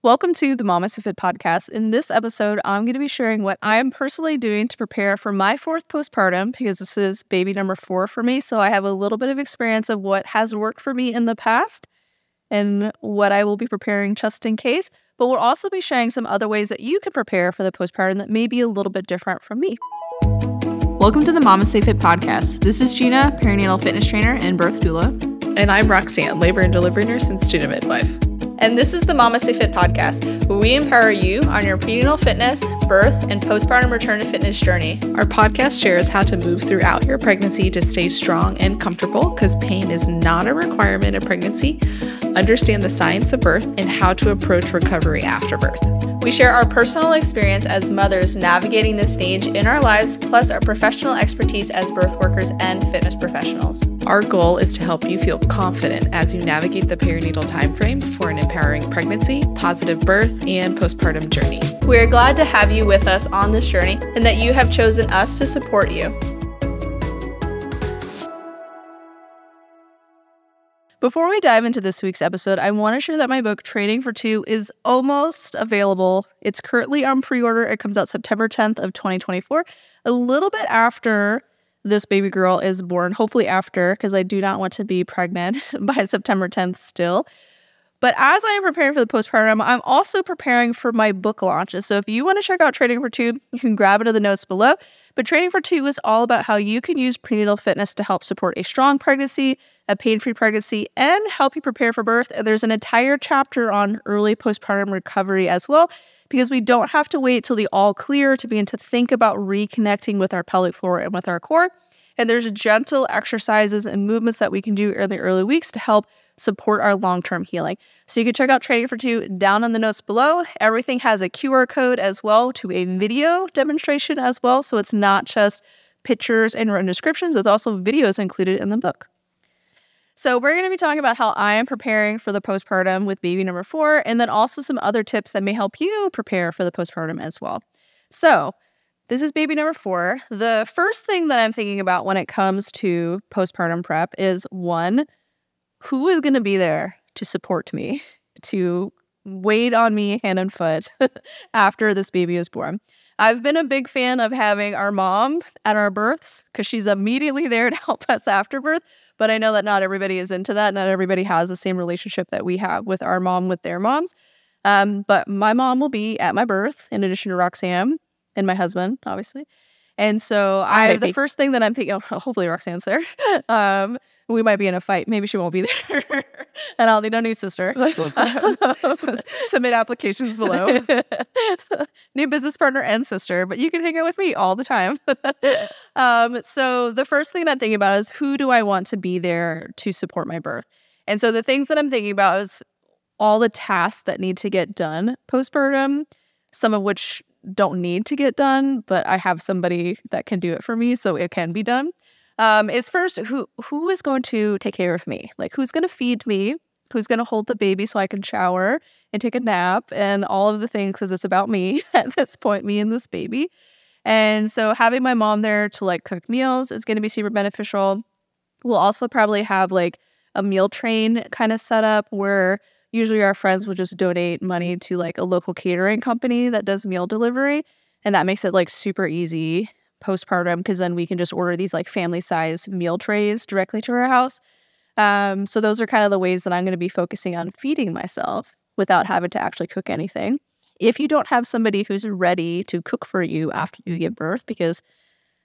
Welcome to the MamasteFit Podcast. In this episode, I'm going to be sharing what I am personally doing to prepare for my fourth postpartum, because this is baby number 4 for me. So I have a little bit of experience of what has worked for me in the past and what I will be preparing just in case. But we'll also be sharing some other ways that you can prepare for the postpartum that may be a little bit different from me. Welcome to the MamasteFit Podcast. This is Gina, perinatal fitness trainer and birth doula. And I'm Roxanne, labor and delivery nurse and student midwife. And this is the MamasteFit Podcast, where we empower you on your prenatal fitness, birth, and postpartum return to fitness journey. Our podcast shares how to move throughout your pregnancy to stay strong and comfortable, because pain is not a requirement of pregnancy. Understand the science of birth and how to approach recovery after birth. We share our personal experience as mothers navigating this stage in our lives, plus our professional expertise as birth workers and fitness professionals. Our goal is to help you feel confident as you navigate the perinatal timeframe for an empowering pregnancy, positive birth, and postpartum journey. We are glad to have you with us on this journey and that you have chosen us to support you. Before we dive into this week's episode, I want to share that my book, Training for Two, is almost available. It's currently on pre-order. It comes out September 10th of 2024, a little bit after this baby girl is born, hopefully after, because I do not want to be pregnant by September 10th still. But as I am preparing for the postpartum, I'm also preparing for my book launch. And so if you want to check out Training for Two, you can grab it in the notes below. But Training for Two is all about how you can use prenatal fitness to help support a strong pregnancy, a pain-free pregnancy, and help you prepare for birth. And there's an entire chapter on early postpartum recovery as well, because we don't have to wait till the all clear to begin to think about reconnecting with our pelvic floor and with our core. And there's gentle exercises and movements that we can do in the early weeks to help support our long-term healing. So you can check out Training for Two down in the notes below. Everything has a QR code as well to a video demonstration as well. So it's not just pictures and written descriptions. There's also videos included in the book. So we're going to be talking about how I am preparing for the postpartum with baby number 4, and then also some other tips that may help you prepare for the postpartum as well. So this is baby number 4. The first thing that I'm thinking about when it comes to postpartum prep is, 1, who is going to be there to support me, to wait on me hand and foot after this baby is born? I've been a big fan of having our mom at our births because she's immediately there to help us after birth. But I know that not everybody is into that. Not everybody has the same relationship that we have with our mom with their moms. But my mom will be at my birth, in addition to Roxanne and my husband, obviously. And so the first thing that I'm thinking, hopefully Roxanne's there. We might be in a fight. Maybe she won't be there. And I'll need a new sister. Submit applications below. New business partner and sister. But you can hang out with me all the time. So the first thing I'm thinking about is, who do I want to be there to support my birth? And so the things that I'm thinking about is all the tasks that need to get done postpartum, some of which don't need to get done, but I have somebody that can do it for me, so it can be done. Is first, who is going to take care of me? Like, who's going to feed me? Who's going to hold the baby so I can shower and take a nap and all of the things, because it's about me at this point, me and this baby. And so having my mom there to like cook meals is going to be super beneficial. We'll also probably have like a meal train kind of set up where usually our friends will just donate money to like a local catering company that does meal delivery. And that makes it like super easy postpartum, because then we can just order these like family-sized meal trays directly to our house. So those are kind of the ways that I'm going to be focusing on feeding myself without having to actually cook anything. If you don't have somebody who's ready to cook for you after you give birth, because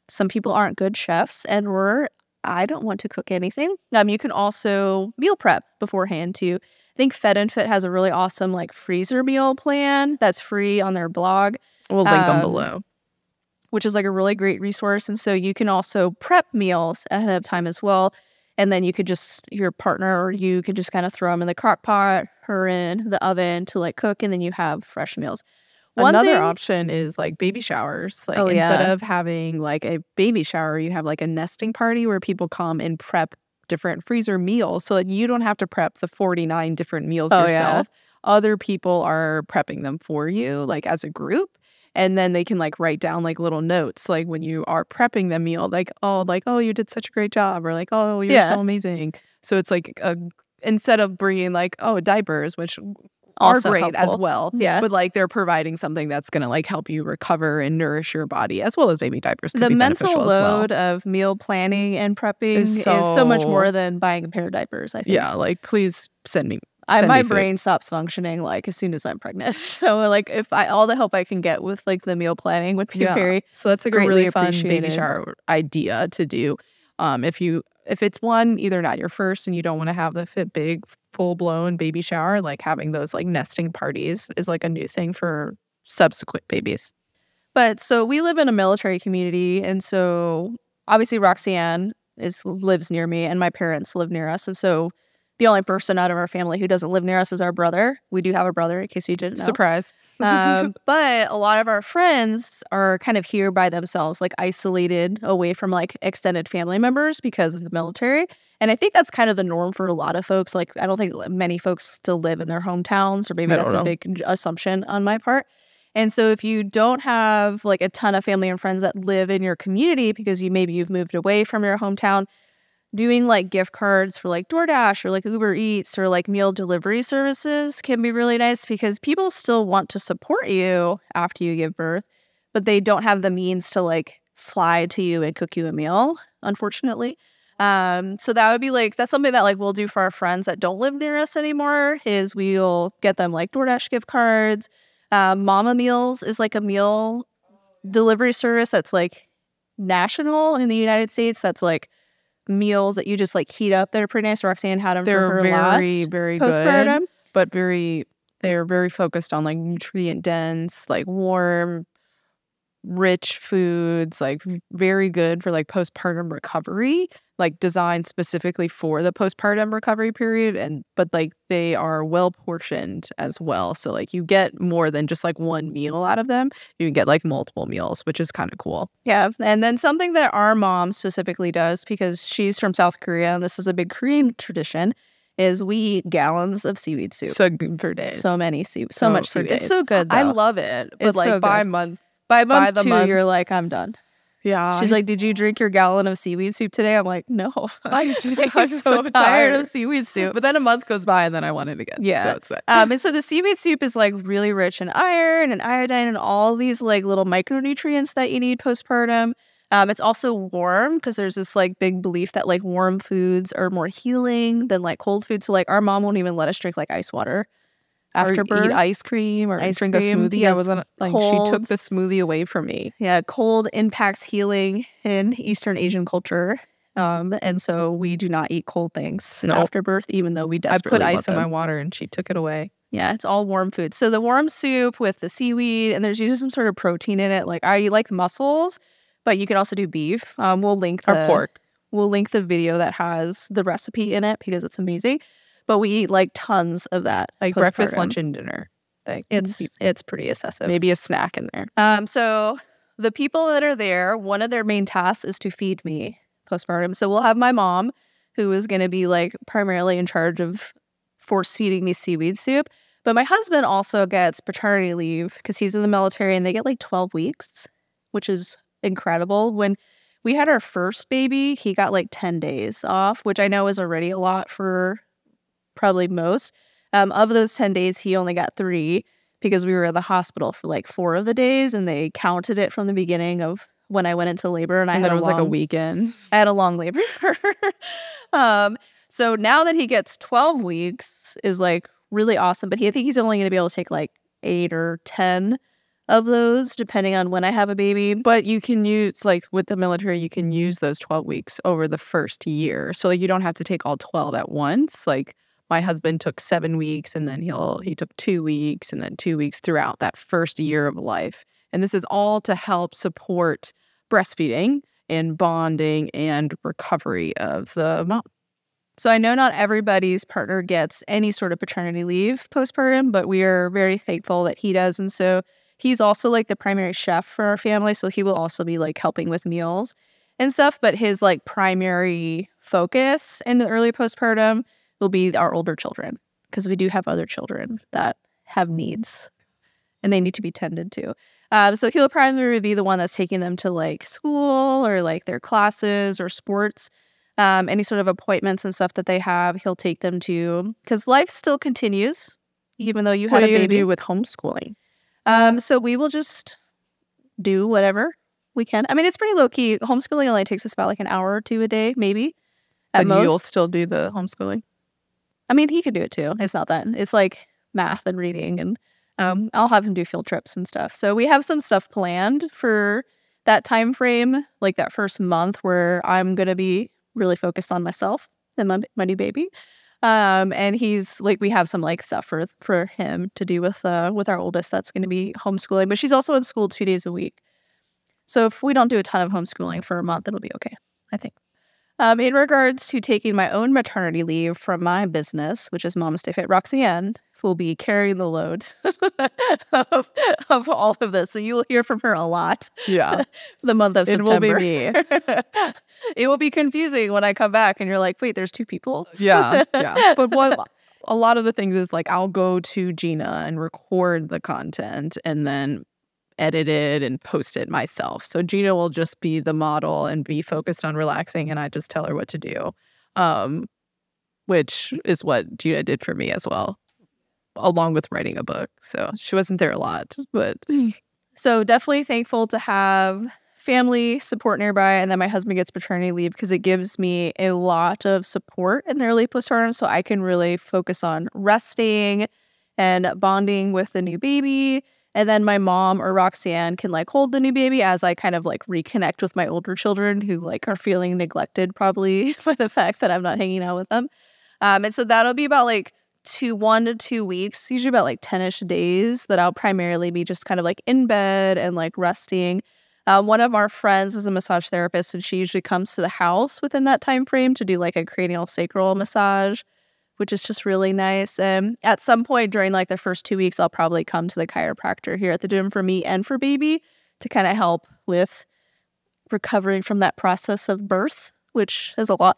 some people aren't good chefs I don't want to cook anything. You can also meal prep beforehand too. I think Fed and Fit has a really awesome like freezer meal plan that's free on their blog. We'll link them below. Which is like a really great resource. And so you can also prep meals ahead of time as well. And then you could just, your partner or you could just kind of throw them in the crock pot or in the oven to like cook, and then you have fresh meals. Another option is like baby showers. Like instead of having like a baby shower, you have like a nesting party where people come and prep different freezer meals so that you don't have to prep the 49 different meals yourself. Other people are prepping them for you, like as a group. And then they can like write down like little notes, like when you are prepping the meal, like, oh, you did such a great job, or like, oh, you're so amazing. So it's like instead of bringing like, diapers, which are great helpful as well. Yeah. But like they're providing something that's going to like help you recover and nourish your body, as well as baby diapers. The mental load of meal planning and prepping is so much more than buying a pair of diapers, I think. Yeah, like please send me. My brain stops functioning like as soon as I'm pregnant. So like if all the help I can get with like the meal planning would be very so that's like a really fun baby shower idea to do. If it's one, either not your first and you don't want to have the big full blown baby shower, like having those like nesting parties is like a new thing for subsequent babies. But so we live in a military community, and so obviously Roxanne lives near me, and my parents live near us, and so the only person out of our family who doesn't live near us is our brother. We do have a brother, in case you didn't know. Surprise. But a lot of our friends are kind of here by themselves, like isolated away from like extended family members because of the military. And I think that's kind of the norm for a lot of folks. Like, I don't think many folks still live in their hometowns, or maybe that's a big assumption on my part. And so if you don't have like a ton of family and friends that live in your community because you've moved away from your hometown, doing like gift cards for like DoorDash or like Uber Eats or like meal delivery services can be really nice, because people still want to support you after you give birth, but they don't have the means to like fly to you and cook you a meal, unfortunately. So that would be like, that's something that like we'll do for our friends that don't live near us anymore, is we'll get them like DoorDash gift cards. Mama Meals is like a meal delivery service that's like national in the United States. That's like meals that you just like heat up that are pretty nice. Roxanne had them for her last very postpartum, good, but they're very focused on like nutrient dense, like warm, rich foods, like very good for like postpartum recovery, like designed specifically for the postpartum recovery period. But like they are well portioned as well, so like you get more than just like one meal out of them. You can get like multiple meals, which is kind of cool. Yeah. And then something that our mom specifically does, because she's from South Korea and this is a big Korean tradition, is we eat gallons of seaweed soup. So good for days. So many seaweed. So much seaweed. It's so good though. I love it. But it's like so by good. month By month 2, you're like, I'm done. Yeah. She's like, did you drink your gallon of seaweed soup today? I'm like, no. I'm so tired of seaweed soup. But then a month goes by and then I want it again. Yeah. So it's fine. And so the seaweed soup is like really rich in iron and iodine and all these like little micronutrients that you need postpartum. It's also warm, because there's this like big belief that like warm foods are more healing than like cold foods. So like our mom won't even let us drink like ice water after birth. Eat ice cream or drink a smoothie. Yes, I wasn't like, she took the smoothie away from me. Yeah, cold impacts healing in Eastern Asian culture. And so we do not eat cold things after birth, even though we desperately I put ice in my water and she took it away. Yeah, it's all warm food. So the warm soup with the seaweed, and there's usually some sort of protein in it. Like I like mussels, but you can also do beef. We'll link or pork. We'll link the video that has the recipe in it, because it's amazing. But we eat like tons of that, like breakfast, lunch, and dinner. Like it's pretty excessive. Maybe a snack in there. So the people that are there, one of their main tasks is to feed me postpartum. So we'll have my mom, who is going to be like primarily in charge of force feeding me seaweed soup. But my husband also gets paternity leave because he's in the military, and they get like 12 weeks, which is incredible. When we had our first baby, he got like 10 days off, which I know is already a lot for probably most. Of those 10 days, he only got 3 because we were in the hospital for like 4 of the days, and they counted it from the beginning of when I went into labor, and it was like a weekend. I had a long labor. So now that he gets 12 weeks is like really awesome, but I think he's only going to be able to take like 8 or 10 of those, depending on when I have a baby. But you can use, like with the military, you can use those 12 weeks over the first year. So like you don't have to take all 12 at once. Like my husband took 7 weeks, and then he took 2 weeks, and then 2 weeks throughout that first year of life. And this is all to help support breastfeeding and bonding and recovery of the mom. So I know not everybody's partner gets any sort of paternity leave postpartum, but we are very thankful that he does. And so he's also like the primary chef for our family. So he will also be like helping with meals and stuff. But his like primary focus in the early postpartum will be our older children, because we do have other children that have needs and they need to be tended to. So he'll primarily be the one that's taking them to like school or like their classes or sports. Any sort of appointments and stuff that they have, he'll take them to, because life still continues. even though you What had are a baby. What do you do with homeschooling? So we will just do whatever we can. I mean, it's pretty low key. Homeschooling only takes us about like an hour or two a day, maybe at most. You'll still do the homeschooling? I mean, he could do it too. It's not that. It's like math and reading, and I'll have him do field trips and stuff. So we have some stuff planned for that time frame, like that first month where I'm going to be really focused on myself and my new baby. And he's like, we have some like stuff for him to do with our oldest that's going to be homeschooling, but she's also in school 2 days a week. So if we don't do a ton of homeschooling for a month, it'll be okay, I think. In regards to taking my own maternity leave from my business, which is MamasteFit Roxanne, who will be carrying the load of all of this. So you will hear from her a lot. Yeah. The month of September. It will be me. It will be confusing when I come back and you're like, wait, there's 2 people? Yeah. But a lot of the things is like I'll go to Gina and record the content and then edit it and post it myself. So Gina will just be the model and be focused on relaxing, and I just tell her what to do, which is what Gina did for me as well, along with writing a book. So she wasn't there a lot, but so definitely thankful to have family support nearby, and then my husband gets paternity leave because it gives me a lot of support in the early postpartum, so I can really focus on resting and bonding with the new baby. And then my mom or Roxanne can like hold the new baby as I kind of like reconnect with my older children who like are feeling neglected probably by the fact that I'm not hanging out with them. And so that'll be about like 1 to 2 weeks, usually about like 10-ish days that I'll primarily be just kind of like in bed and like resting. One of our friends is a massage therapist, and she usually comes to the house within that time frame to do like a cranial sacral massage, which is just really nice. And at some point during like the first 2 weeks, I'll probably come to the chiropractor here at the gym for me and for baby to kind of help with recovering from that process of birth, which is a lot.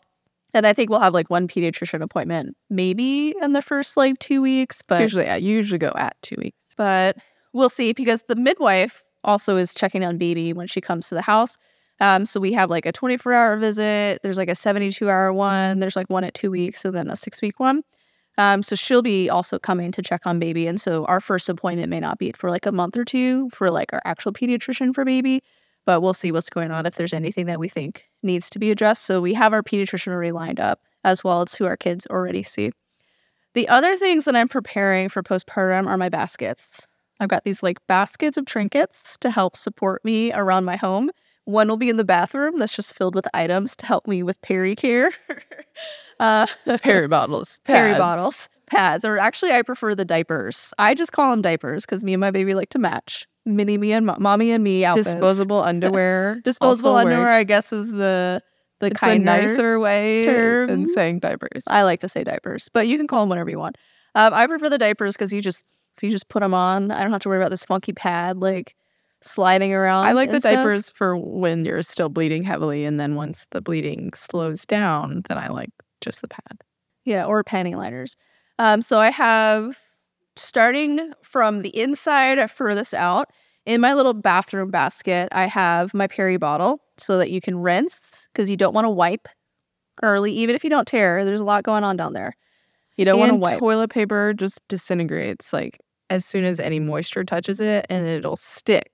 And I think we'll have like 1 pediatrician appointment maybe in the first like 2 weeks. But you usually go at 2 weeks. But we'll see, because the midwife also is checking on baby when she comes to the house. So we have like a 24-hour visit. There's like a 72-hour one. There's like one at 2 weeks and then a 6-week one. So she'll be also coming to check on baby. And so our first appointment may not be for like a month or two for like our actual pediatrician for baby, but we'll see what's going on if there's anything that we think needs to be addressed. So we have our pediatrician already lined up, as well as who our kids already see. The other things that I'm preparing for postpartum are my baskets. I've got these like baskets of trinkets to help support me around my home. One will be in the bathroom that's just filled with items to help me with peri-care. Peri bottles. Peri bottles. Pads. Or actually, I prefer the diapers. I just call them diapers because me and my baby like to match. Mini me and mommy and me outfits. Disposable underwear. Disposable underwear, I guess, is the nicer way term than saying diapers. I like to say diapers, but you can call them whatever you want. I prefer the diapers because if you just put them on, I don't have to worry about this funky pad like sliding around. I like the stuff. diapers for when you're still bleeding heavily, and then once the bleeding slows down, then I like just the pad. Yeah, or panty liners. So I have, starting from the inside furthest out, in my little bathroom basket, I have my peri bottle so that you can rinse, because you don't want to wipe early, even if you don't tear. There's a lot going on down there. You don't want to wipe. Toilet paper just disintegrates like as soon as any moisture touches it, and it'll stick.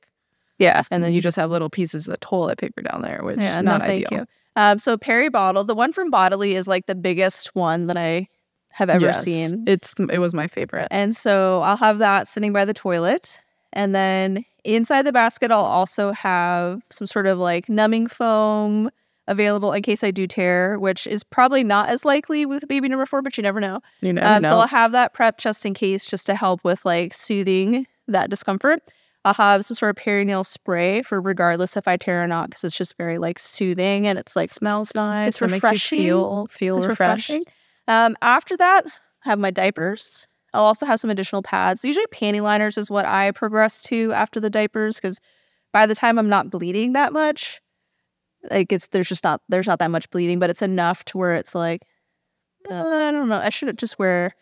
Yeah. And then you just have little pieces of toilet paper down there, which yeah, not thank ideal. You. So peri bottle, the one from Bodily is like the biggest one that I have ever seen. It was my favorite. And so I'll have that sitting by the toilet. And then inside the basket, I'll also have some sort of like numbing foam available in case I do tear, which is probably not as likely with baby number 4, but you never know. You never know. So I'll have that prepped just in case, just to help with like soothing that discomfort. I'll have some sort of perineal spray for regardless if I tear or not, because it's just very like soothing, and it's like smells nice. It's refreshing. Makes you feel refreshing. After that, I have my diapers. I'll also have some additional pads. Usually panty liners is what I progress to after the diapers, because by the time I'm not bleeding that much, like there's not that much bleeding, but it's enough to where it's like, I don't know, I shouldn't just wear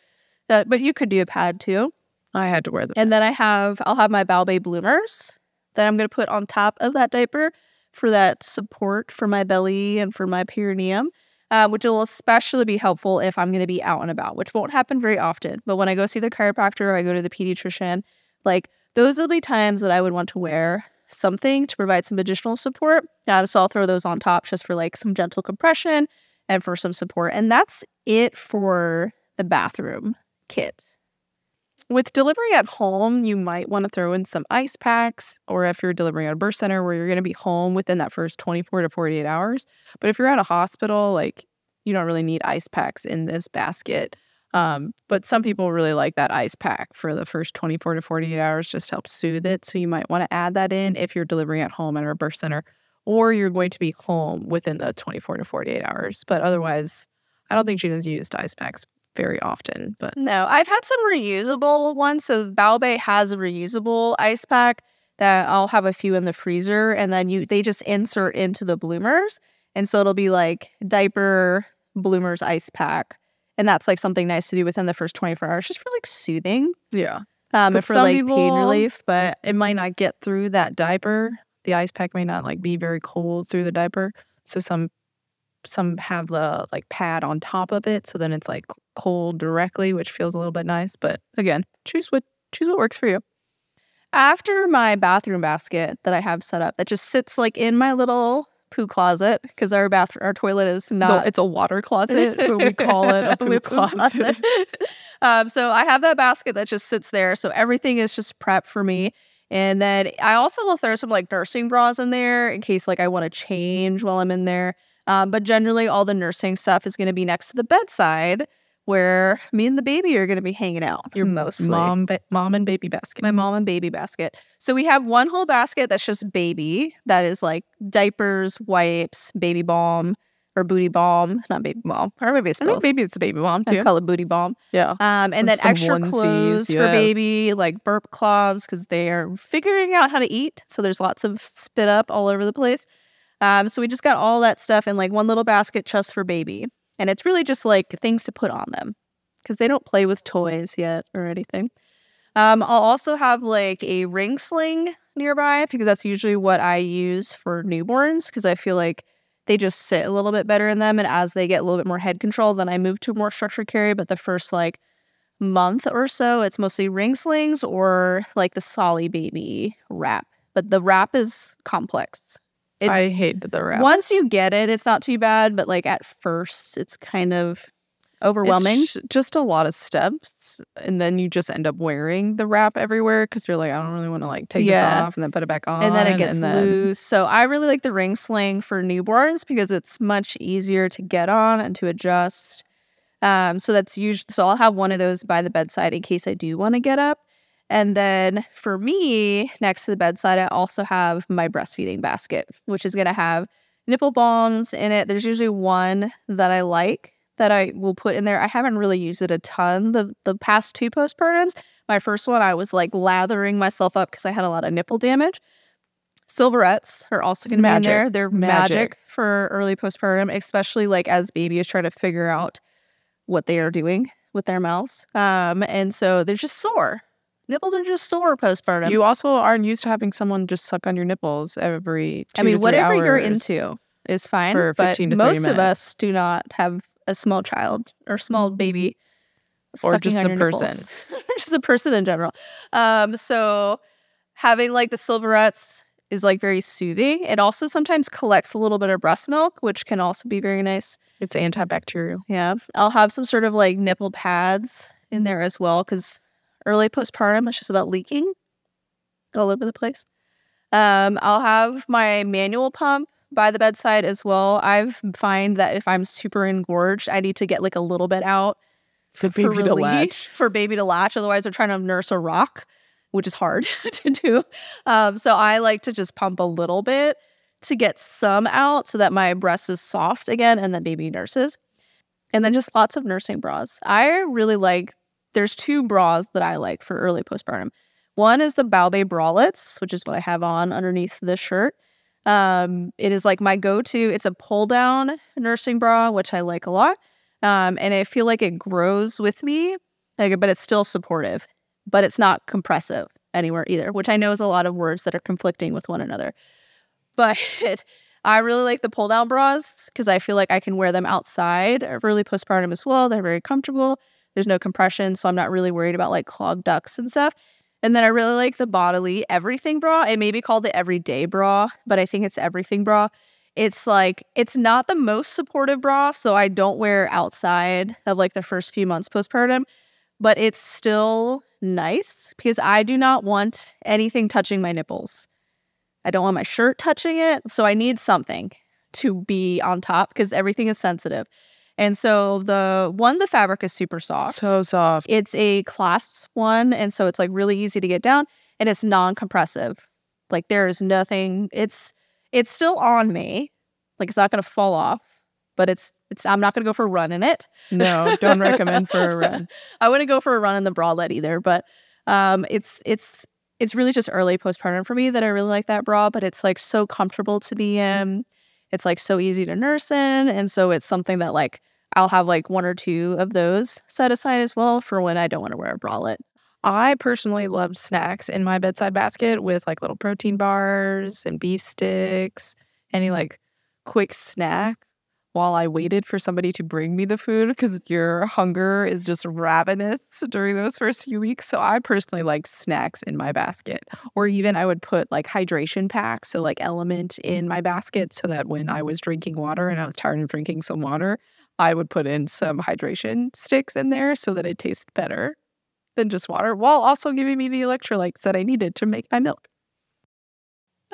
that, but you could do a pad too. I had to wear them. And then I'll have my Balbe bloomers that I'm going to put on top of that diaper for that support for my belly and for my perineum. which will especially be helpful if I'm going to be out and about, which won't happen very often. But when I go see the chiropractor or I go to the pediatrician, like those will be times that I would want to wear something to provide some additional support. So I'll throw those on top just for like some gentle compression and for some support. And that's it for the bathroom kit. With delivery at home, you might want to throw in some ice packs, or if you're delivering at a birth center where you're going to be home within that first 24 to 48 hours. But if you're at a hospital, like you don't really need ice packs in this basket. But some people really like that ice pack for the first 24 to 48 hours, just helps soothe it. So you might want to add that in if you're delivering at home at a birth center, or you're going to be home within the 24 to 48 hours. But otherwise, I don't think Gina's used ice packs very often. But no, I've had some reusable ones. So Balbay has a reusable ice pack that I'll have a few in the freezer, and then they just insert into the bloomers. And so it'll be like diaper, bloomers, ice pack. And that's like something nice to do within the first 24 hours, just for like soothing. Yeah. But for some like people, pain relief, but it might not get through that diaper. The ice pack may not like be very cold through the diaper. So some have the like pad on top of it, so then it's like cold directly, which feels a little bit nice. But again, choose what works for you. After my bathroom basket that I have set up, that just sits like in my little poo closet, because our toilet is not. It's a water closet, but we call it a poo closet. So I have that basket that just sits there. So everything is just prepped for me. And then I also will throw some like nursing bras in there in case like I want to change while I'm in there. But generally all the nursing stuff is going to be next to the bedside where me and the baby are going to be hanging out. Your mostly mom and baby basket. My mom and baby basket. So we have one whole basket that's just baby. That is like diapers, wipes, baby balm, or booty balm. Not baby balm. Or maybe it's both. I think maybe it's a baby balm too. I call it booty balm. Yeah. And then extra onesies, clothes for baby, like burp cloths, because they are figuring out how to eat. So there's lots of spit up all over the place. So we just got all that stuff in like one little basket just for baby. And it's really just like things to put on them because they don't play with toys yet or anything. I'll also have like a ring sling nearby because that's usually what I use for newborns because I feel like they just sit a little bit better in them. And as they get a little bit more head control, then I move to more structured carry. But the first like month or so, it's mostly ring slings or like the Solly Baby wrap. But the wrap is complex. I hate the wrap. Once you get it, it's not too bad. But like at first, it's kind of overwhelming. It's just a lot of steps. And then you just end up wearing the wrap everywhere because you're like, I don't really want to like take this off and then put it back on. And then it gets loose. So I really like the ring sling for newborns because it's much easier to get on and to adjust. So that's usually, so I'll have one of those by the bedside in case I do want to get up. And then for me, next to the bedside, I also have my breastfeeding basket, which is going to have nipple balms in it. There's usually one that I like that I will put in there. I haven't really used it a ton the past two postpartums. My first one, I was like lathering myself up because I had a lot of nipple damage. Silverettes are also going to be in there. They're magic for early postpartum, especially like as baby is trying to figure out what they are doing with their mouths. And so they're just sore. Nipples are just sore postpartum. You also aren't used to having someone just suck on your nipples every 2 to 3 hours. Whatever you're into is fine. For 15 to 30 minutes. Most of us do not have a small child or small baby or just a person. Just a person in general. So having like the silverettes is like very soothing. It also sometimes collects a little bit of breast milk, which can also be very nice. It's antibacterial. Yeah. I'll have some sort of like nipple pads in there as well because early postpartum, it's just about leaking all over the place. I'll have my manual pump by the bedside as well. I find that if I'm super engorged, I need to get like a little bit out for baby to latch. For baby to latch. Otherwise, they're trying to nurse a rock, which is hard to do. So I like to just pump a little bit to get some out so that my breast is soft again and then baby nurses. And then just lots of nursing bras. I really like, there's 2 bras that I like for early postpartum. One is the Balbay bralettes, which is what I have on underneath this shirt. It is like my go-to. It's a pull-down nursing bra, which I like a lot. And I feel like it grows with me, but it's still supportive. But it's not compressive anywhere either, which I know is a lot of words that are conflicting with one another. But I really like the pull down bras because I feel like I can wear them outside early postpartum as well. They're very comfortable. There's no compression, so I'm not really worried about like clogged ducts and stuff. And then I really like the Bodily Everything bra. It may be called the Everyday bra, but I think it's Everything bra. It's like, it's not the most supportive bra, so I don't wear outside of like the first few months postpartum, but it's still nice because I do not want anything touching my nipples. I don't want my shirt touching it, so I need something to be on top because everything is sensitive. And so the fabric is super soft. So soft. It's a clasp one, and so it's like really easy to get down, and it's non-compressive. Like there is nothing, it's still on me. Like it's not going to fall off, but I'm not going to go for a run in it. No, don't recommend for a run. I wouldn't go for a run in the bralette either, but it's really just early postpartum for me that I really like that bra, but it's like so comfortable to be in. It's like so easy to nurse in. And so it's something that like I'll have like 1 or 2 of those set aside as well for when I don't want to wear a bralette. I personally loved snacks in my bedside basket with like little protein bars and beef sticks, any like quick snack while I waited for somebody to bring me the food because your hunger is just ravenous during those first few weeks. So I personally like snacks in my basket. Or even I would put like hydration packs, so like Element in my basket so that when I was drinking water and I was tired of drinking some water, I would put in some hydration sticks in there so that it tastes better than just water, while also giving me the electrolytes that I needed to make my milk.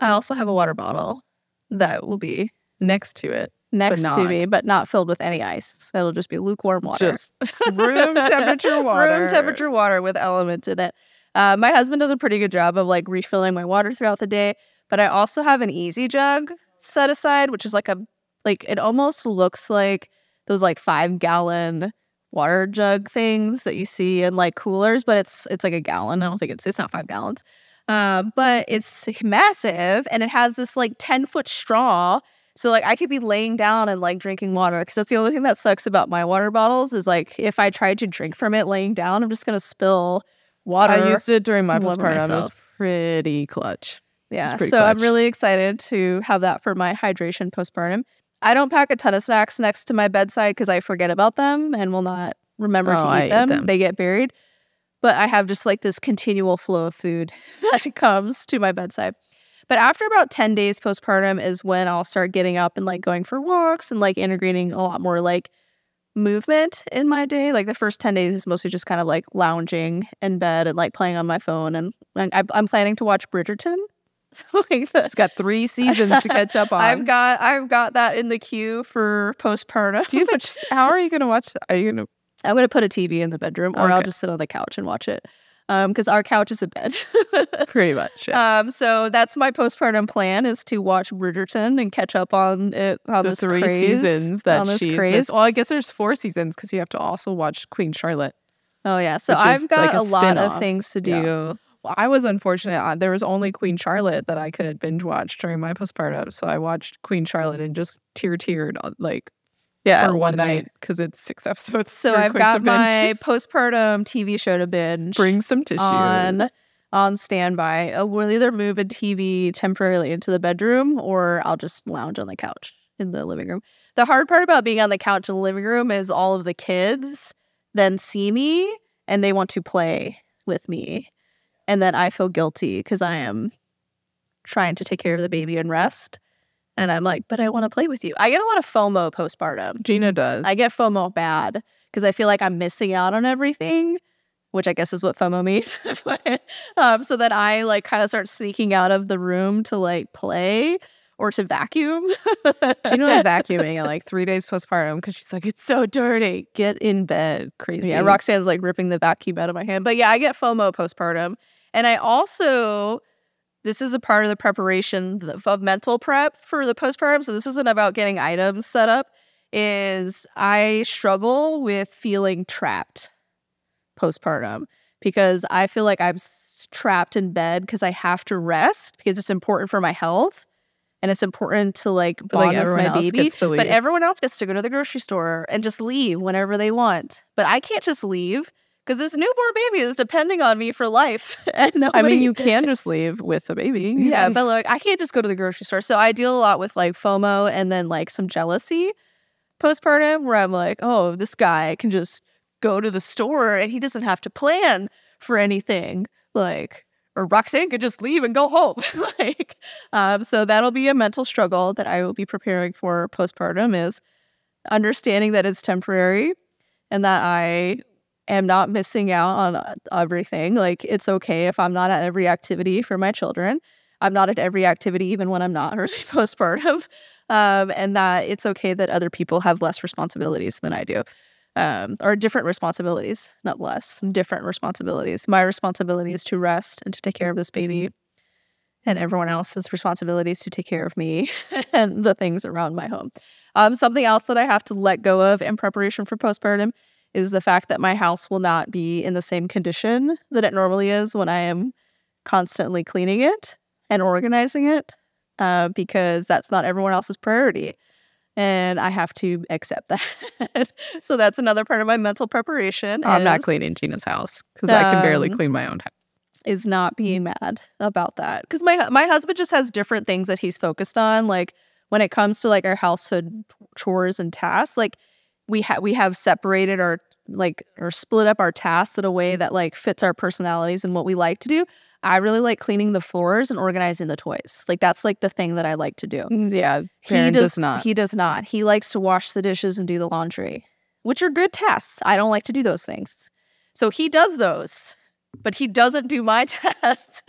I also have a water bottle that will be next to it. Next to me, but not filled with any ice. So it'll just be lukewarm water. Just room temperature water. Room temperature water with Element in it. My husband does a pretty good job of like refilling my water throughout the day, but I also have an easy jug set aside, which is like it almost looks like those like 5-gallon water jug things that you see in like coolers, but it's like a gallon. I don't think it's not 5 gallons. But it's massive and it has this like 10-foot straw. So like I could be laying down and like drinking water because that's the only thing that sucks about my water bottles is like if I tried to drink from it laying down, I'm just going to spill water. I used it during my postpartum. It was pretty clutch. Yeah. So I'm really excited to have that for my hydration postpartum. I don't pack a ton of snacks next to my bedside because I forget about them and will not remember to eat them. They get buried. But I have just like this continual flow of food that comes to my bedside. But after about 10 days postpartum is when I'll start getting up and like going for walks and like integrating a lot more like movement in my day. Like the first 10 days is mostly just kind of like lounging in bed and like playing on my phone. And I'm planning to watch Bridgerton. It's got 3 seasons to catch up on. I've got that in the queue for postpartum. How are you going to watch that? I'm going to put a TV in the bedroom or I'll just sit on the couch and watch it. Because our couch is a bed. Pretty much. Yeah. So that's my postpartum plan is to watch Bridgerton and catch up on it on the 3 seasons that she's missed. Well, I guess there's 4 seasons because you have to also watch Queen Charlotte. Oh yeah. So I've got like a lot of things to do. Yeah. Well, I was unfortunate. There was only Queen Charlotte that I could binge watch during my postpartum. So I watched Queen Charlotte and just teared like for one night because it's 6 episodes. So I've got my postpartum TV show to binge. Bring some tissues. On standby. We'll either move a TV temporarily into the bedroom or I'll just lounge on the couch in the living room. The hard part about being on the couch in the living room is all of the kids then see me and they want to play with me. And then I feel guilty because I am trying to take care of the baby and rest. And I'm like, but I want to play with you. I get a lot of FOMO postpartum. Gina does. I get FOMO bad because I feel like I'm missing out on everything, which I guess is what FOMO means. So then I like kind of start sneaking out of the room to like play or to vacuum. Gina was vacuuming at like 3 days postpartum because she's like, it's so dirty. Get in bed. Crazy. Yeah, Roxanne's like ripping the vacuum out of my hand. But yeah, I get FOMO postpartum. And I also... This is a part of the preparation of mental prep for the postpartum. So this isn't about getting items set up. Is I struggle with feeling trapped postpartum because I feel like I'm trapped in bed because I have to rest because it's important for my health and it's important to like bond with my baby. But everyone else gets to go to the grocery store and just leave whenever they want. But I can't just leave because this newborn baby is depending on me for life. And nobody... I mean, you can just leave with a baby. Yeah, but like I can't just go to the grocery store. So I deal a lot with like FOMO and then like some jealousy postpartum, where I'm like, oh, this guy can just go to the store and he doesn't have to plan for anything. Like, or Roxanne could just leave and go home. Like, so that'll be a mental struggle that I will be preparing for postpartum, is understanding that it's temporary and that I am not missing out on everything. Like, it's okay if I'm not at every activity for my children. I'm not at every activity even when I'm not early postpartum. And that it's okay that other people have less responsibilities than I do. Or different responsibilities, not less, different responsibilities. My responsibility is to rest and to take care of this baby. And everyone else's responsibility is to take care of me and the things around my home. Something else that I have to let go of in preparation for postpartum is the fact that my house will not be in the same condition that it normally is when I am constantly cleaning it and organizing it, because that's not everyone else's priority. And I have to accept that. So that's another part of my mental preparation. I'm not cleaning Gina's house because I can barely clean my own house. Is not being mad about that. Because my husband just has different things that he's focused on. Like when it comes to like our household chores and tasks, like we have separated or split up our tasks in a way that like fits our personalities and what we like to do. I really like cleaning the floors and organizing the toys. Like that's like the thing that I like to do. Yeah, he does not. He does not. He likes to wash the dishes and do the laundry, which are good tasks. I don't like to do those things. So he does those, but he doesn't do my tasks.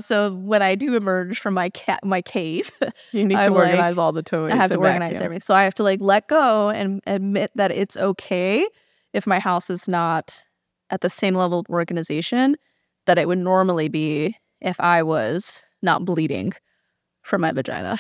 So when I do emerge from my cave, you need to organize all the toys. I have to organize everything. So I have to like let go and admit that it's okay if my house is not at the same level of organization that it would normally be if I was not bleeding from my vagina.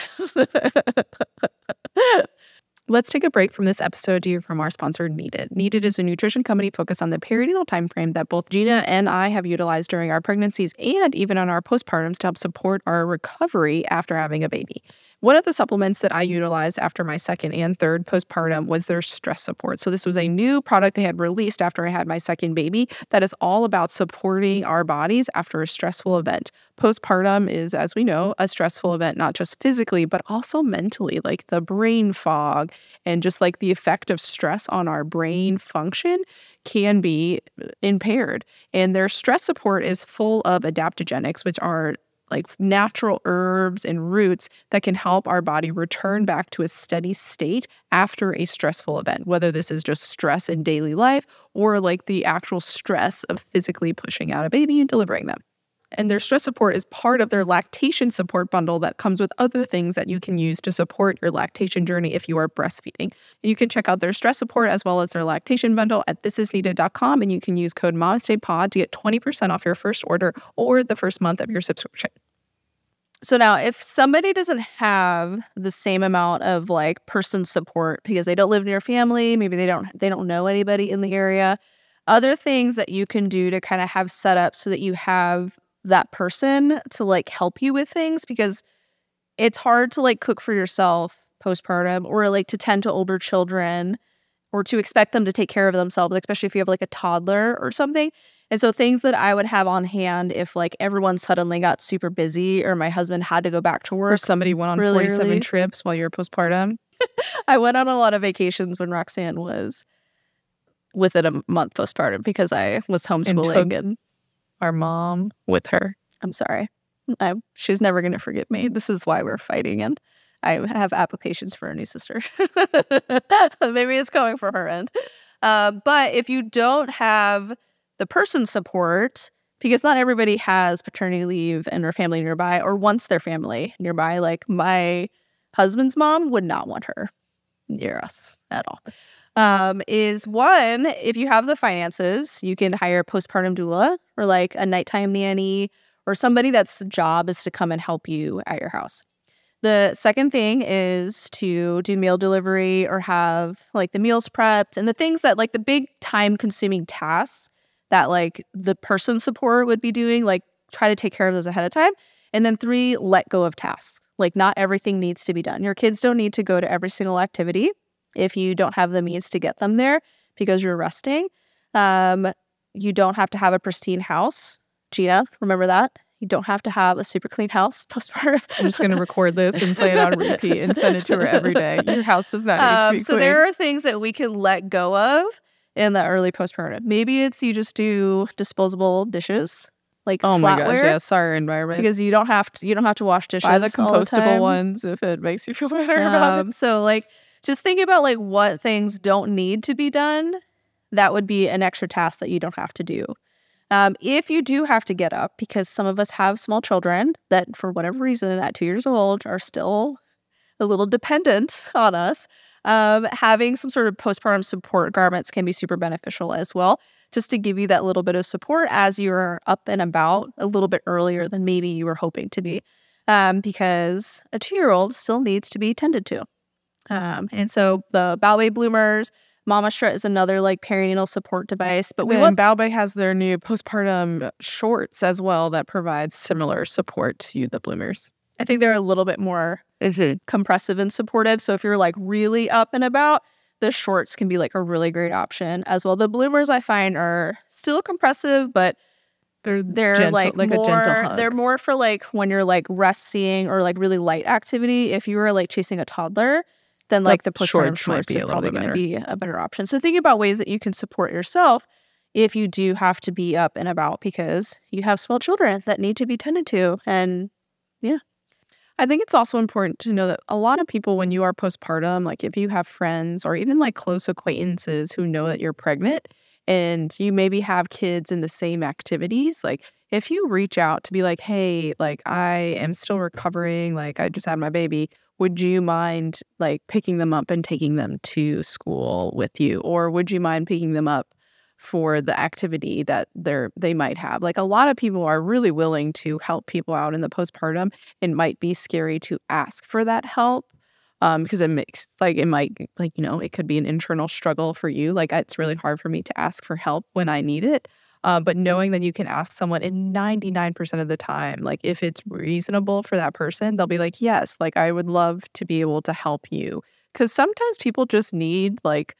Let's take a break from this episode to hear from our sponsor, Needed. Needed is a nutrition company focused on the perinatal timeframe that both Gina and I have utilized during our pregnancies and even on our postpartums to help support our recovery after having a baby. One of the supplements that I utilized after my second and third postpartum was their stress support. So this was a new product they had released after I had my second baby that is all about supporting our bodies after a stressful event. Postpartum is, as we know, a stressful event, not just physically, but also mentally, like the brain fog and just like the effect of stress on our brain function can be impaired. And their stress support is full of adaptogenics, which are like natural herbs and roots that can help our body return back to a steady state after a stressful event, whether this is just stress in daily life or like the actual stress of physically pushing out a baby and delivering them. And their stress support is part of their lactation support bundle that comes with other things that you can use to support your lactation journey if you are breastfeeding. You can check out their stress support as well as their lactation bundle at thisisneeded.com, and you can use code MamastePod to get 20% off your first order or the first month of your subscription. So now if somebody doesn't have the same amount of like person support because they don't live near family, maybe they don't know anybody in the area, other things that you can do to kind of have set up so that you have that person to like help you with things, because it's hard to like cook for yourself postpartum or like to tend to older children or to expect them to take care of themselves, especially if you have like a toddler or something. And so things that I would have on hand if like everyone suddenly got super busy or my husband had to go back to work. Or somebody went on 47 trips while you're postpartum. I went on a lot of vacations when Roxanne was within a month postpartum because I was homeschooling and our mom with her. I'm sorry. She's never going to forgive me. This is why we're fighting, and I have applications for a new sister. Maybe it's coming for her end. But if you don't have the person support, because not everybody has paternity leave and their family nearby or wants their family nearby. Like my husband's mom would not want her near us at all. Is one, if you have the finances, you can hire a postpartum doula or like a nighttime nanny or somebody that's job is to come and help you at your house. The second thing is to do meal delivery or have like the meals prepped and the things that like the big time consuming tasks that like the person support would be doing, like try to take care of those ahead of time. And then 3, let go of tasks. Like not everything needs to be done. Your kids don't need to go to every single activity if you don't have the means to get them there because you're resting. You don't have to have a pristine house. Gina, remember that? You don't have to have a super clean house postpartum. I'm just going to record this and play it on repeat and send it to her every day. Your house does not need to be so clean. there are things that we can let go of in the early postpartum. Maybe it's you just do disposable dishes, like oh my gosh, flatware, yeah, sorry environment. because you don't have to wash dishes. Buy the compostable all the ones if it makes you feel better about it. So like just think about like what things don't need to be done. That would be an extra task that you don't have to do. If you do have to get up, because some of us have small children that for whatever reason at 2 years old are still a little dependent on us, having some sort of postpartum support garments can be super beneficial as well, just to give you that little bit of support as you're up and about a little bit earlier than maybe you were hoping to be, because a 2-year-old still needs to be tended to. And so the Bowbay bloomers, MamasteFit is another like perinatal support device, but Bowbay has their new postpartum shorts as well that provides similar support to the bloomers. I think they're a little bit more compressive and supportive. So if you're like really up and about, the shorts can be like a really great option as well. The bloomers I find are still compressive, but they're gentle, like more, a gentle hug. They're more for like when you're like resting or like really light activity. If you were like chasing a toddler, then like the postpartum shorts are probably going to be a better option. So think about ways that you can support yourself if you do have to be up and about because you have small children that need to be tended to. And yeah. I think it's also important to know that a lot of people, when you are postpartum, like if you have friends or even like close acquaintances who know that you're pregnant and you maybe have kids in the same activities, like if you reach out to be like, hey, like I am still recovering, like I just had my baby, would you mind like picking them up and taking them to school with you? Or would you mind picking them up for the activity that they might have? Like a lot of people are really willing to help people out in the postpartum. It might be scary to ask for that help because it makes like it might like, you know, it could be an internal struggle for you. Like it's really hard for me to ask for help when I need it. But knowing that you can ask someone, and 99% of the time, like if it's reasonable for that person, they'll be like, yes, like I would love to be able to help you. Because sometimes people just need like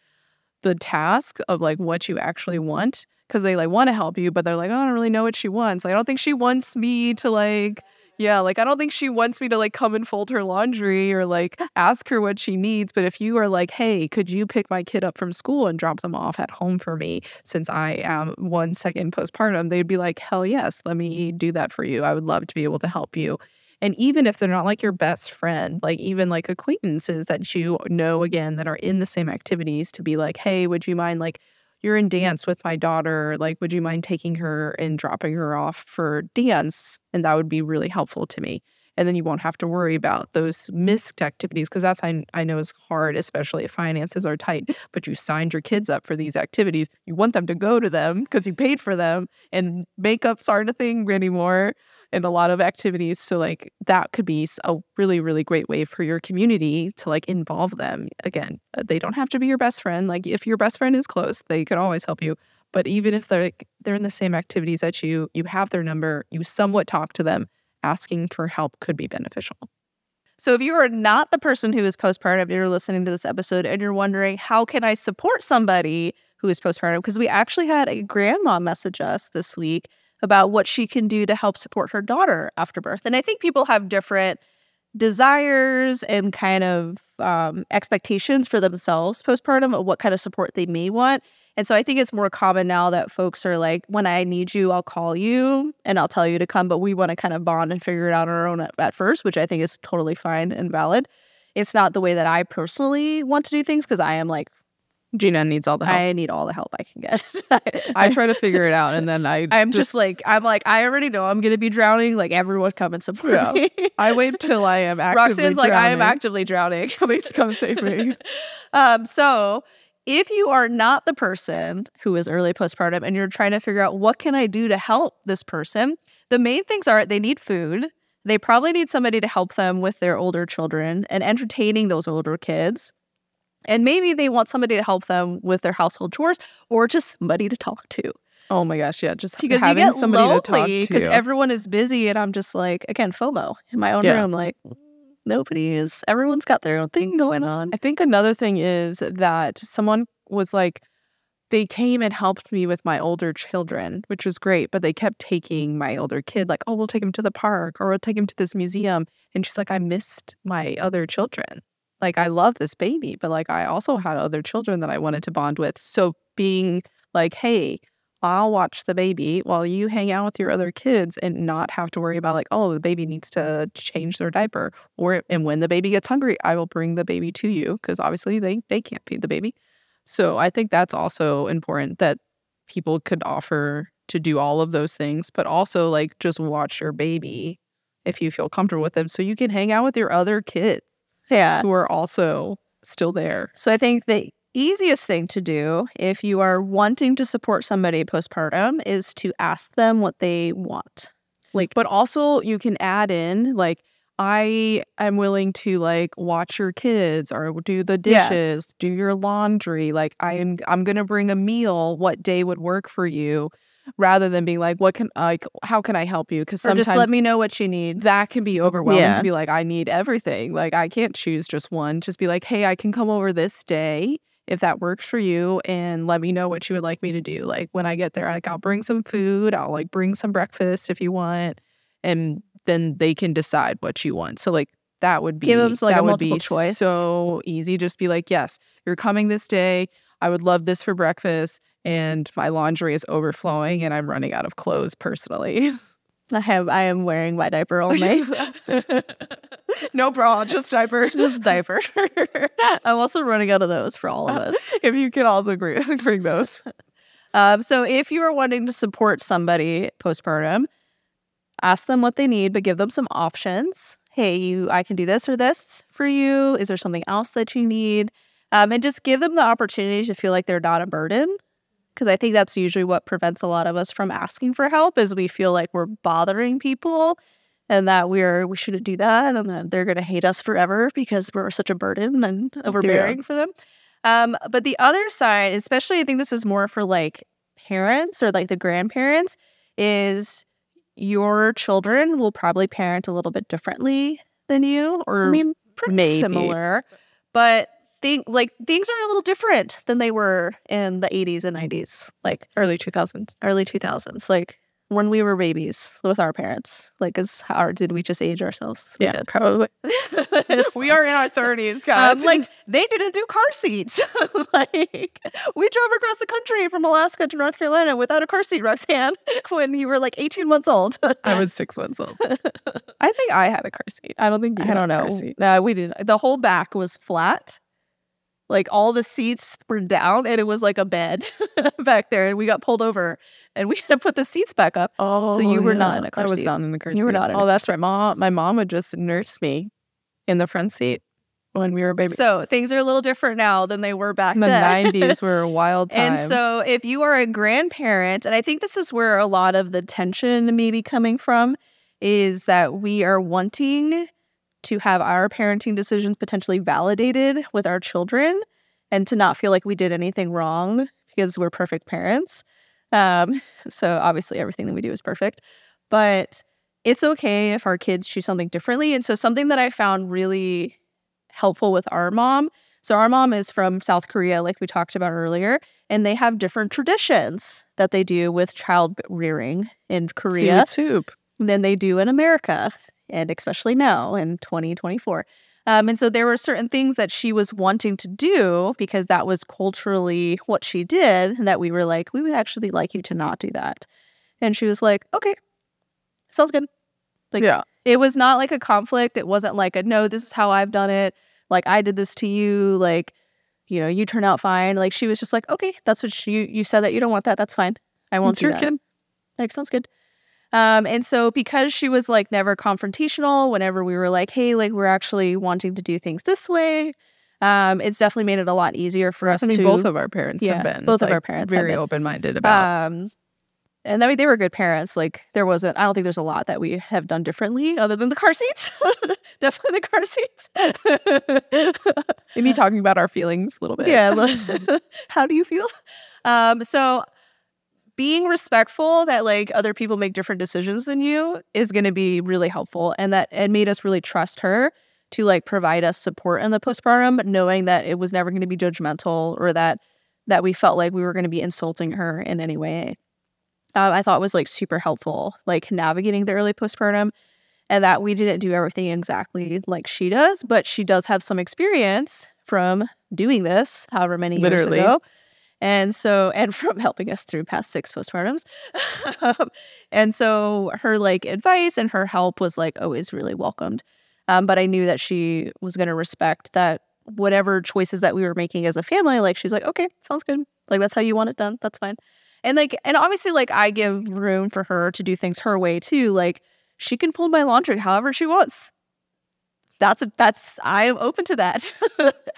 the task of like what you actually want because they like want to help you, but they're like, oh, I don't really know what she wants. Like, I don't think she wants me to like, yeah, like I don't think she wants me to like come and fold her laundry or like ask her what she needs. But if you are like, hey, could you pick my kid up from school and drop them off at home for me since I am 1 second postpartum, they'd be like, hell yes, let me do that for you. I would love to be able to help you. And even if they're not like your best friend, like even like acquaintances that you know, again, that are in the same activities to be like, hey, would you mind like you're in dance with my daughter, like would you mind taking her and dropping her off for dance? And that would be really helpful to me. And then you won't have to worry about those missed activities because that's I know is hard, especially if finances are tight, but you signed your kids up for these activities. You want them to go to them because you paid for them and makeups aren't a thing anymore. And a lot of activities. So like that could be a really, really great way for your community to like involve them. Again, they don't have to be your best friend. Like if your best friend is close, they could always help you. But even if they're in the same activities that you have their number, you somewhat talk to them, asking for help could be beneficial. So if you are not the person who is postpartum, you're listening to this episode and you're wondering, how can I support somebody who is postpartum? Because we actually had a grandma message us this week about what she can do to help support her daughter after birth. And I think people have different desires and kind of expectations for themselves postpartum of what kind of support they may want. And so I think it's more common now that folks are like, when I need you, I'll call you and I'll tell you to come, but we want to kind of bond and figure it out on our own at first, which I think is totally fine and valid. It's not the way that I personally want to do things because I am like, Gina needs all the help. I need all the help I can get. I try to figure it out, and then I'm like, I already know I'm going to be drowning. Like, everyone come and support me. I wait till I am actively Roxanne's drowning. like, I am actively drowning. Please come save me. So if you are not the person who is early postpartum and you're trying to figure out what can I do to help this person, the main things are they need food. They probably need somebody to help them with their older children and entertaining those older kids. And maybe they want somebody to help them with their household chores or just somebody to talk to. Oh my gosh, yeah. Just because having you get somebody lonely to talk to. Because everyone is busy and I'm just like, again, FOMO in my own room. Like, nobody is. Everyone's got their own thing going on. I think another thing is that someone was like, they came and helped me with my older children, which was great. But they kept taking my older kid, like, oh, we'll take him to the park or we'll take him to this museum. And she's like, I missed my other children. Like, I love this baby, but like, I also had other children that I wanted to bond with. So being like, hey, I'll watch the baby while you hang out with your other kids and not have to worry about like, oh, the baby needs to change their diaper. And when the baby gets hungry, I will bring the baby to you because obviously they can't feed the baby. So I think that's also important that people could offer to do all of those things, but also like just watch your baby if you feel comfortable with them so you can hang out with your other kids who are also still there. So I think the easiest thing to do if you are wanting to support somebody postpartum is to ask them what they want. Like, but also you can add in like, I am willing to like watch your kids or do the dishes, do your laundry. Like I'm going to bring a meal. What day would work for you? Rather than being like, how can I help you? Because sometimes just let me know what you need. That can be overwhelming to be like, I need everything. Like I can't choose just one. Just be like, hey, I can come over this day if that works for you, and let me know what you would like me to do. Like when I get there, like I'll bring some food. I'll like bring some breakfast if you want, and then they can decide what you want. So like that would be give them like that a would multiple be choice. So easy. Just be like, yes, you're coming this day. I would love this for breakfast, and my laundry is overflowing, and I'm running out of clothes personally. I am wearing my diaper only. No bra, just diaper. Just diaper. I'm also running out of those for all of us. If you could also bring those. So if you are wanting to support somebody postpartum, ask them what they need, but give them some options. Hey, I can do this or this for you. Is there something else that you need? And just give them the opportunity to feel like they're not a burden. Because I think that's usually what prevents a lot of us from asking for help is we feel like we're bothering people and that we shouldn't do that and that they're going to hate us forever because we're such a burden and overbearing for them. But the other side, especially I think this is more for like parents or like the grandparents, is your children will probably parent a little bit differently than you, or pretty similar. But things are a little different than they were in the 80s and 90s, like early 2000s, like when we were babies with our parents. Like, did we just age ourselves? We did. Probably. We are in our 30s, guys. Like, they didn't do car seats. Like, we drove across the country from Alaska to North Carolina without a car seat, Roxanne, when you were like 18 months old. I was 6 months old. I think I had a car seat. I don't think you had a car seat. No, we didn't. The whole back was flat. Like all the seats were down and it was like a bed back there, and we got pulled over and we had to put the seats back up. Oh, so you were not in a car seat. I was not in the car seat. You were not in a car that's seat. Right. My mom would just nurse me in the front seat when we were babies. So things are a little different now than they were back then. The 90s were a wild time. And so if you are a grandparent, and I think this is where a lot of the tension may be coming from, is that we are wanting to have our parenting decisions potentially validated with our children and to not feel like we did anything wrong because we're perfect parents. So obviously everything that we do is perfect, but it's okay if our kids choose something differently. And so something that I found really helpful with our mom. So our mom is from South Korea, like we talked about earlier, and they have different traditions that they do with child rearing in Korea than they do in America, and especially now in 2024. And so there were certain things that she was wanting to do because that was culturally what she did, and that we were like, we would actually like you to not do that. And she was like, okay, sounds good. Like, it was not like a conflict. It wasn't like a, no, this is how I've done it. Like, I did this to you. Like, you know, you turn out fine. Like, she was just like, okay, that's what you said that you don't want that. That's fine. I won't do that. Kid. Like, sounds good. And so because she was like never confrontational, whenever we were like, hey, like we're actually wanting to do things this way, it's definitely made it a lot easier for us to. Both of our parents have been. Both of our parents very open-minded about. And they were good parents. Like I don't think there's a lot that we have done differently other than the car seats. Definitely the car seats. Maybe talking about our feelings a little bit. Yeah. How do you feel? So being respectful that like other people make different decisions than you is going to be really helpful. And that it made us really trust her to like provide us support in the postpartum, knowing that it was never going to be judgmental or that that we felt like we were going to be insulting her in any way. I thought was like super helpful, like navigating the early postpartum, and that we didn't do everything exactly like she does, but she does have some experience from doing this however many years ago. And so, and from helping us through past 6 postpartums. And so her like advice and her help was like always really welcomed. But I knew that she was going to respect that whatever choices that we were making as a family, like she's like, okay, sounds good. Like that's how you want it done. That's fine. And like, and obviously like I give room for her to do things her way too. Like she can fold my laundry however she wants. I am open to that.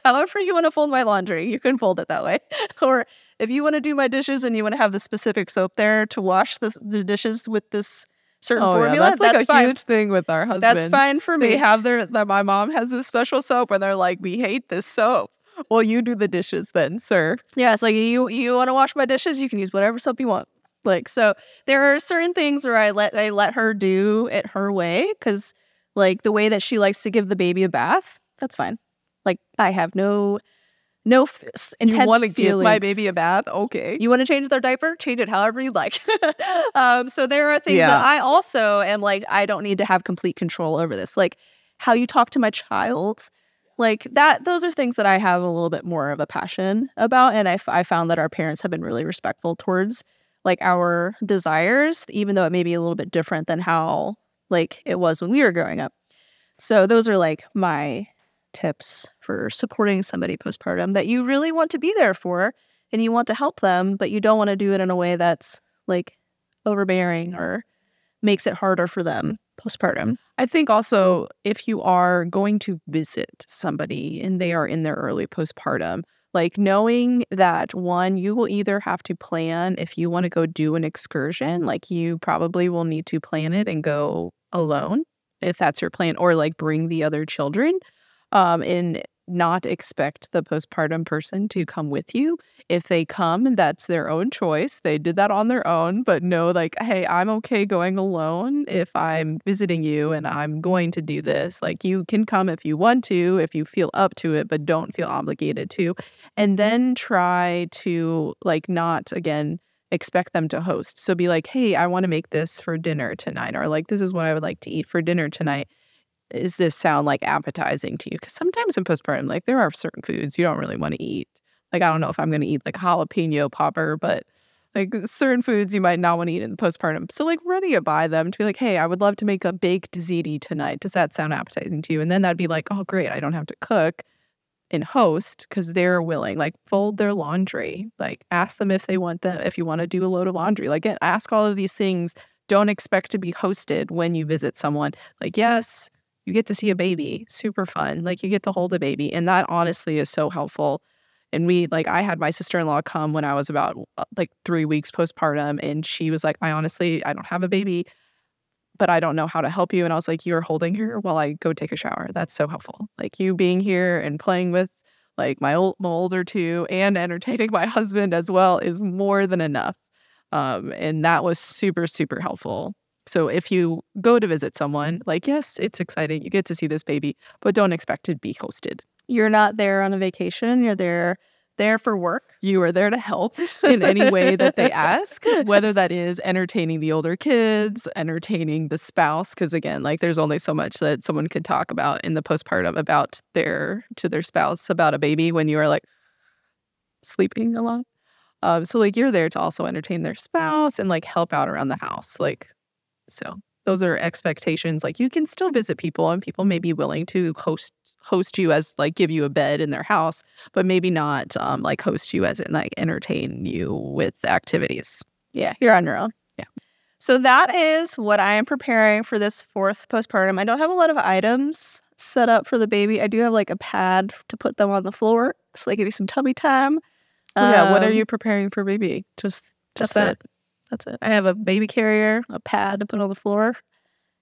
However you want to fold my laundry, you can fold it that way. Or if you want to do my dishes and you want to have the specific soap there to wash the dishes with this certain formula, yeah, that's like a fine. Huge thing with our husbands. That's fine for me. They have my mom has this special soap and they're like, we hate this soap. Well, you do the dishes then, sir. Yeah, it's like you want to wash my dishes, you can use whatever soap you want. Like, so there are certain things where I let her do it her way, because like the way that she likes to give the baby a bath, that's fine. Like I have no intense You want to give feelings. my baby a bath? Okay. You want to change their diaper? Change it however you like. So there are things that I also am like, I don't need to have complete control over this. Like how you talk to my child, like that, those are things that I have a little bit more of a passion about. And I found that our parents have been really respectful towards like our desires, even though it may be a little bit different than how like it was when we were growing up. So those are like my tips for supporting somebody postpartum that you really want to be there for and you want to help them, but you don't want to do it in a way that's like overbearing or makes it harder for them postpartum. I think also if you are going to visit somebody and they are in their early postpartum, like knowing that one, you will either have to plan if you want to go do an excursion, like you probably will need to plan it and go alone if that's your plan, or like bring the other children. And not expect the postpartum person to come with you. If they come, that's their own choice. They did that on their own, but know like, hey, I'm okay going alone if I'm visiting you and I'm going to do this. Like you can come if you want to, if you feel up to it, but don't feel obligated to. And then try to like not, again, expect them to host. So be like, hey, I want to make this for dinner tonight, or like, this is what I would like to eat for dinner tonight. Is this sound like appetizing to you? Because sometimes in postpartum, like there are certain foods you don't really want to eat. Like, I don't know if I'm going to eat like jalapeno popper, but like certain foods you might not want to eat in the postpartum. So like running it by them to be like, hey, I would love to make a baked ziti tonight. Does that sound appetizing to you? And then that'd be like, oh, great. I don't have to cook and host because they're willing. Like fold their laundry. Like ask them if you want to do a load of laundry. Like ask all of these things. Don't expect to be hosted when you visit someone. Like, yes, you get to see a baby, super fun. Like you get to hold a baby. And that honestly is so helpful. And I had my sister-in-law come when I was about 3 weeks postpartum. And she was like, I don't have a baby, but I don't know how to help you. And I was like, you're holding her while I go take a shower. That's so helpful. Like you being here and playing with like my older two and entertaining my husband as well is more than enough. And that was super, super helpful. So if you go to visit someone, like, yes, it's exciting. You get to see this baby, but don't expect to be hosted. You're not there on a vacation. You're there for work. You are there to help in any way that they ask, whether that is entertaining the older kids, entertaining the spouse. Because again, like there's only so much that someone could talk about in the postpartum to their spouse about a baby when you are like sleeping a lot. So like you're there to also entertain their spouse and like help out around the house. So those are expectations. Like you can still visit people and people may be willing to host you as like give you a bed in their house, but maybe not like host you as in like entertain you with activities. Yeah, you're on your own. Yeah. So that is what I am preparing for this 4th postpartum. I don't have a lot of items set up for the baby. I do have like a pad to put them on the floor so they can do some tummy time. Yeah. What are you preparing for baby? Just that. That's it. I have a baby carrier, a pad to put on the floor,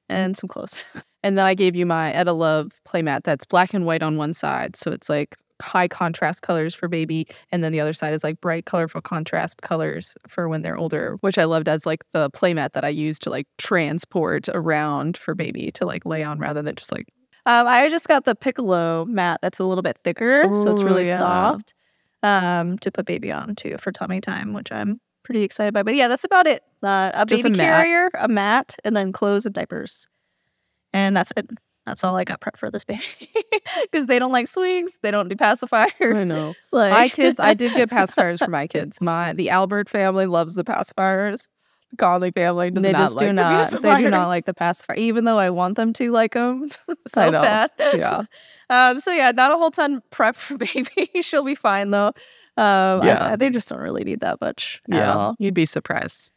and some clothes. And then I gave you my Etta Love playmat that's black and white on one side. So it's like high contrast colors for baby. And then the other side is like bright, colorful contrast colors for when they're older, which I loved as like the playmat that I use to like transport around for baby to like lay on rather than just like. I just got the Piccolo mat that's a little bit thicker. So it's really soft. to put baby on too for tummy time, which I'm pretty excited by. But yeah, that's about it. A Just baby a mat. carrier, a mat, and then clothes and diapers. And that's it. That's all I got prepped for this baby. Because they don't like swings. They don't do pacifiers. I know. Like, My kids, I did get pacifiers for my kids. The Albert family loves the pacifiers. The Conley family does they not just like do not. the They do not pacifiers. like the pacifier, even though I want them to like them so I know. bad. Yeah. So yeah, not a whole ton prep for baby. She'll be fine though. They just don't really need that much at all. You'd be surprised.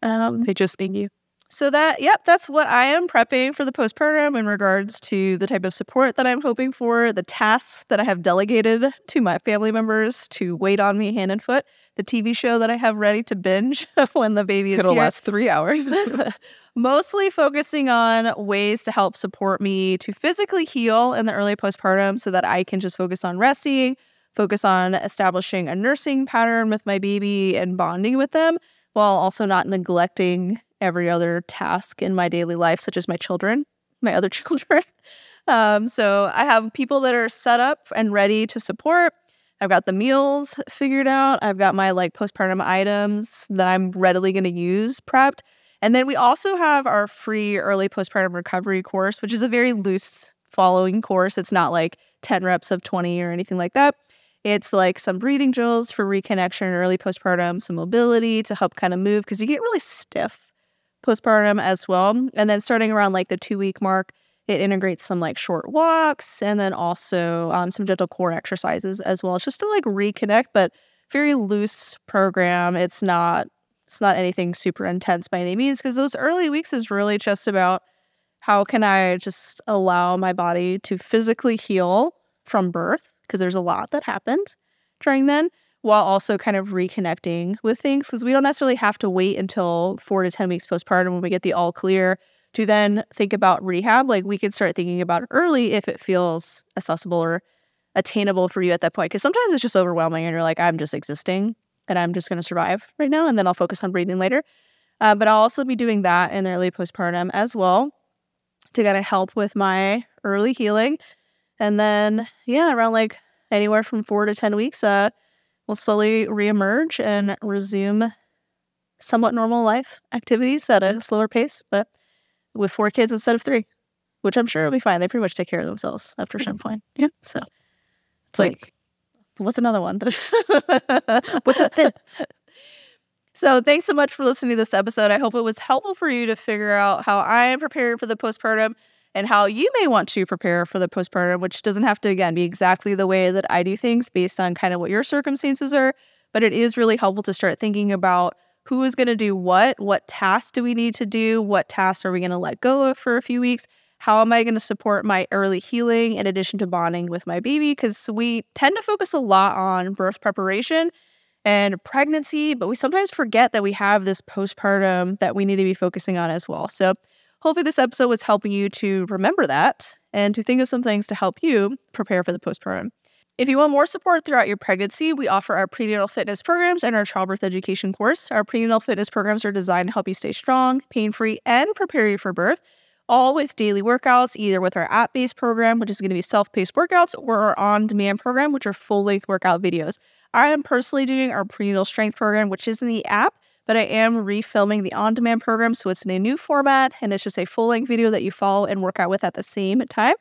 They just need you. So that's what I am prepping for the postpartum in regards to the type of support that I'm hoping for, the tasks that I have delegated to my family members to wait on me hand and foot, the TV show that I have ready to binge when the baby is It'll here. last 3 hours. Mostly focusing on ways to help support me to physically heal in the early postpartum so that I can just focus on resting, focus on establishing a nursing pattern with my baby and bonding with them, while also not neglecting every other task in my daily life, such as my other children. So I have people that are set up and ready to support. I've got the meals figured out. I've got my postpartum items that I'm readily going to use prepped. And then we also have our free early postpartum recovery course, which is a very loose following course. It's not 10 reps of 20 or anything like that. It's some breathing drills for reconnection, early postpartum, some mobility to help kind of move because you get really stiff postpartum as well. And then starting around the 2-week mark, it integrates some short walks and then also some gentle core exercises as well. It's just to reconnect, but very loose program. It's not anything super intense by any means because those early weeks is really just about how can I just allow my body to physically heal from birth because there's a lot that happened during then, while also kind of reconnecting with things because we don't necessarily have to wait until 4 to 10 weeks postpartum when we get the all clear to then think about rehab. We can start thinking about it early if it feels accessible or attainable for you at that point. Because sometimes it's just overwhelming and you're I'm just existing and I'm just going to survive right now and then I'll focus on breathing later. But I'll also be doing that in early postpartum as well to kind of help with my early healing. And then, around anywhere from 4 to 10 weeks, we'll slowly reemerge and resume somewhat normal life activities at a slower pace, but with 4 kids instead of 3, which I'm sure will be fine. They pretty much take care of themselves after some point. Yeah. So it's what's another one? What's a fifth? So thanks so much for listening to this episode. I hope it was helpful for you to figure out how I am preparing for the postpartum and how you may want to prepare for the postpartum, which doesn't have to, again, be exactly the way that I do things based on kind of what your circumstances are. But it is really helpful to start thinking about who is going to do what tasks do we need to do, what tasks are we going to let go of for a few weeks, how am I going to support my early healing in addition to bonding with my baby? Because we tend to focus a lot on birth preparation and pregnancy, but we sometimes forget that we have this postpartum that we need to be focusing on as well. So hopefully this episode was helping you to remember that and to think of some things to help you prepare for the postpartum. If you want more support throughout your pregnancy, we offer our prenatal fitness programs and our childbirth education course. Our prenatal fitness programs are designed to help you stay strong, pain-free, and prepare you for birth, all with daily workouts, either with our app-based program, which is going to be self-paced workouts, or our on-demand program, which are full-length workout videos. I am personally doing our prenatal strength program, which is in the app, but I am refilming the on-demand program, so it's in a new format, and it's just a full-length video that you follow and work out with at the same time.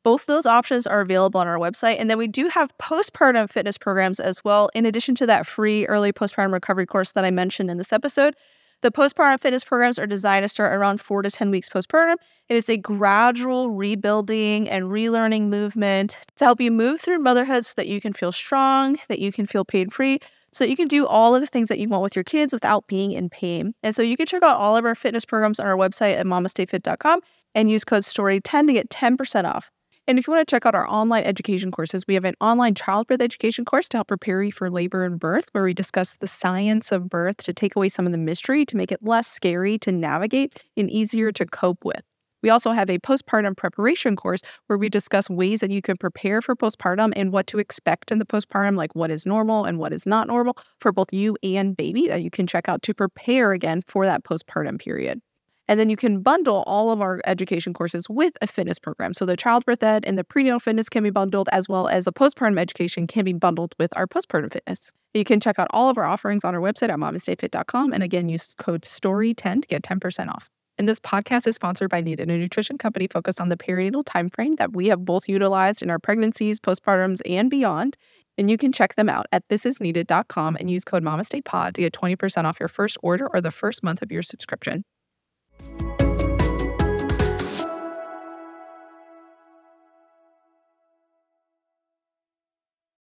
Both of those options are available on our website, and then we do have postpartum fitness programs as well, in addition to that free early postpartum recovery course that I mentioned in this episode. The postpartum fitness programs are designed to start around 4 to 10 weeks postpartum. It is a gradual rebuilding and relearning movement to help you move through motherhood so that you can feel strong, that you can feel pain-free, so that you can do all of the things that you want with your kids without being in pain. And so you can check out all of our fitness programs on our website at MamasteFit.com and use code STORY10 to get 10% off. And if you want to check out our online education courses, we have an online childbirth education course to help prepare you for labor and birth, where we discuss the science of birth to take away some of the mystery, to make it less scary to navigate and easier to cope with. We also have a postpartum preparation course where we discuss ways that you can prepare for postpartum and what to expect in the postpartum, like what is normal and what is not normal for both you and baby, that you can check out to prepare again for that postpartum period. And then you can bundle all of our education courses with a fitness program. So the childbirth ed and the prenatal fitness can be bundled, as well as the postpartum education can be bundled with our postpartum fitness. You can check out all of our offerings on our website at MamasteFit.com. And again, use code STORY10 to get 10% off. And this podcast is sponsored by Needed, a nutrition company focused on the perinatal timeframe that we have both utilized in our pregnancies, postpartums, and beyond. And you can check them out at thisisneeded.com and use code MamastePod to get 20% off your first order or the first month of your subscription.